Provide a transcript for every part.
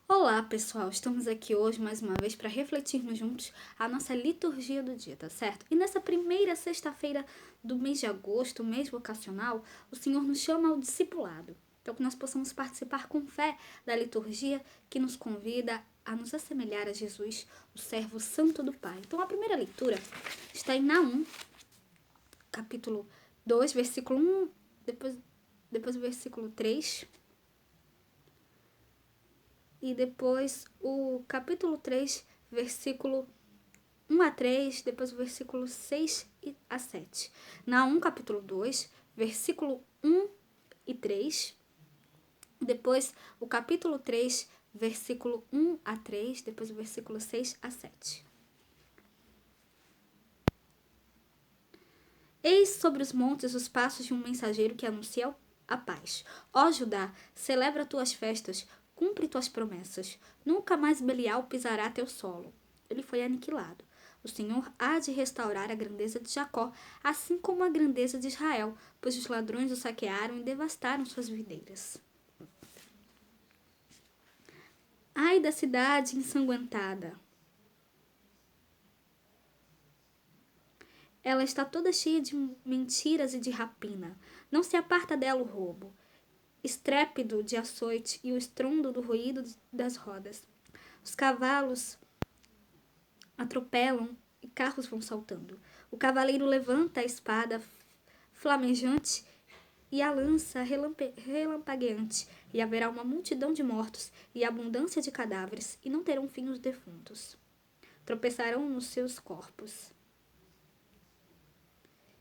Olá, pessoal! Estamos aqui hoje mais uma vez para refletirmos juntos a nossa liturgia do dia, tá certo? E nessa primeira sexta-feira do mês de agosto, mês vocacional, o Senhor nos chama ao discipulado. Então, que nós possamos participar com fé da liturgia que nos convida a nos assemelhar a Jesus, o servo santo do Pai. Então, a primeira leitura está em Naum, capítulo 2, versículo 1, depois o versículo 3. E depois o capítulo 3, versículo 1 a 3, depois o versículo 6 a 7. Naum, capítulo 2, versículo 1 e 3. Depois o capítulo 3, versículo 1 a 3, depois o versículo 6 a 7. Eis sobre os montes os passos de um mensageiro que anuncia a paz. Ó Judá, celebra tuas festas, cumpre tuas promessas. Nunca mais Belial pisará teu solo. Ele foi aniquilado. O Senhor há de restaurar a grandeza de Jacó, assim como a grandeza de Israel, pois os ladrões o saquearam e devastaram suas videiras. Ai da cidade ensanguentada! Ela está toda cheia de mentiras e de rapina. Não se aparta dela o roubo, estrépido de açoite e o estrondo do ruído das rodas. Os cavalos atropelam e carros vão saltando. O cavaleiro levanta a espada flamejante e a lança relampagueante, e haverá uma multidão de mortos e abundância de cadáveres, e não terão fim os defuntos. Tropeçarão nos seus corpos.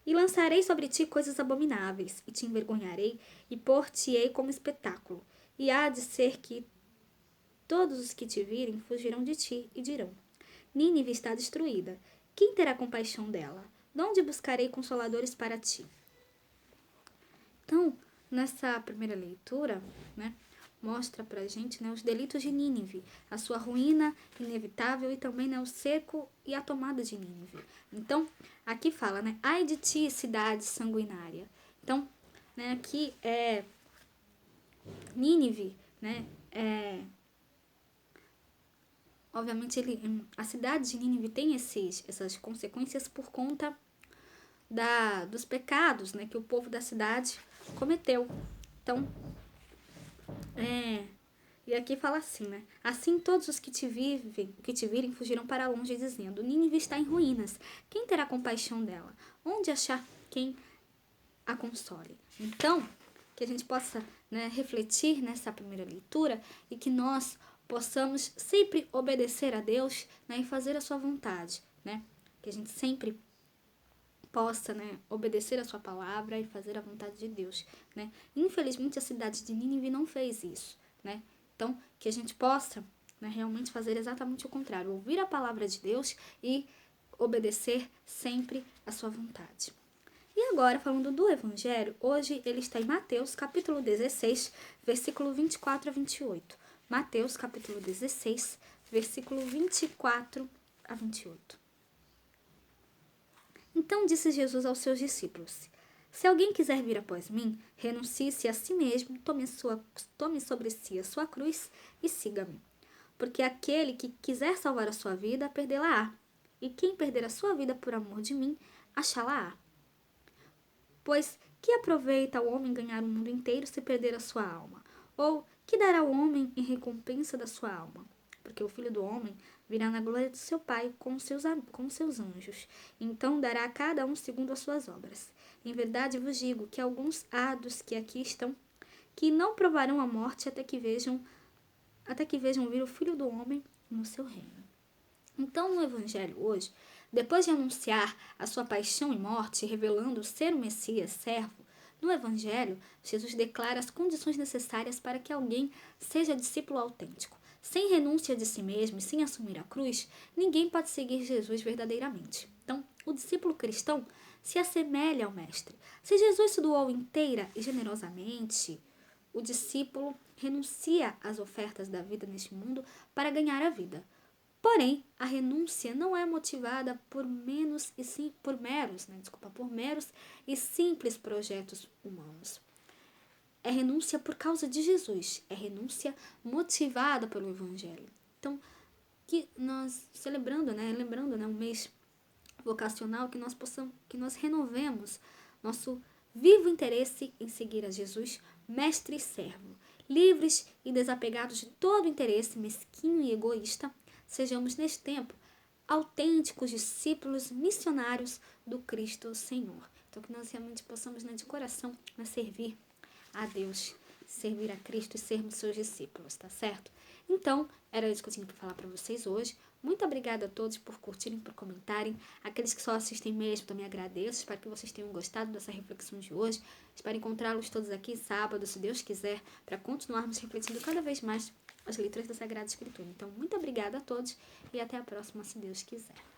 E lançarei sobre ti coisas abomináveis, e te envergonharei, e pôr-te-ei como espetáculo. E há de ser que todos os que te virem fugirão de ti, e dirão: Nínive está destruída. Quem terá compaixão dela? De onde buscarei consoladores para ti? Então, nessa primeira leitura, mostra pra gente, os delitos de Nínive, a sua ruína inevitável e também, o cerco e a tomada de Nínive. Então, aqui fala, ai de ti, cidade sanguinária. Então, aqui é Nínive, obviamente a cidade de Nínive tem essas consequências por conta dos pecados, que o povo da cidade cometeu. Então, e aqui fala assim, assim todos os que te virem fugirão para longe, dizendo: Nínive está em ruínas. Quem terá compaixão dela? Onde achar quem a console? Então, que a gente possa refletir nessa primeira leitura e que nós possamos sempre obedecer a Deus e fazer a sua vontade, que a gente sempre possa obedecer a sua palavra e fazer a vontade de Deus. Infelizmente, a cidade de Nínive não fez isso. Então, que a gente possa realmente fazer exatamente o contrário, ouvir a palavra de Deus e obedecer sempre a sua vontade. E agora, falando do Evangelho, hoje ele está em Mateus, capítulo 16, versículo 24 a 28. Mateus, capítulo 16, versículo 24 a 28. Então disse Jesus aos seus discípulos: Se alguém quiser vir após mim, renuncie-se a si mesmo, tome sobre si a sua cruz e siga-me. Porque aquele que quiser salvar a sua vida, perdê-la-á. E quem perder a sua vida por amor de mim, achá-la-á. Pois que aproveita o homem ganhar o mundo inteiro se perder a sua alma? Ou que dará o homem em recompensa da sua alma? Porque o Filho do Homem virá na glória de seu Pai com seus anjos. Então dará a cada um segundo as suas obras. Em verdade vos digo que alguns há dos que aqui estão, que não provarão a morte até que vejam vir o Filho do Homem no seu reino. Então, no Evangelho hoje, depois de anunciar a sua paixão e morte, revelando ser o Messias, servo, no Evangelho, Jesus declara as condições necessárias para que alguém seja discípulo autêntico. Sem renúncia de si mesmo e sem assumir a cruz, ninguém pode seguir Jesus verdadeiramente. Então, o discípulo cristão se assemelha ao Mestre. Se Jesus se doou inteira e generosamente, o discípulo renuncia às ofertas da vida neste mundo para ganhar a vida. Porém, a renúncia não é motivada por meros e simples projetos humanos. é renúncia por causa de Jesus, é renúncia motivada pelo Evangelho. Então, que nós lembrando, o mês vocacional, que nós renovemos nosso vivo interesse em seguir a Jesus, mestre e servo, livres e desapegados de todo interesse mesquinho e egoísta, sejamos neste tempo autênticos discípulos missionários do Cristo Senhor. Então, que nós realmente possamos, de coração, servir a Deus, servir a Cristo e sermos seus discípulos, tá certo? Então, era isso que eu tinha para falar para vocês hoje. Muito obrigada a todos por curtirem, por comentarem. Aqueles que só assistem mesmo, também agradeço. Espero que vocês tenham gostado dessa reflexão de hoje. Espero encontrá-los todos aqui sábado, se Deus quiser, para continuarmos refletindo cada vez mais as leituras da Sagrada Escritura. Então, muito obrigada a todos e até a próxima, se Deus quiser.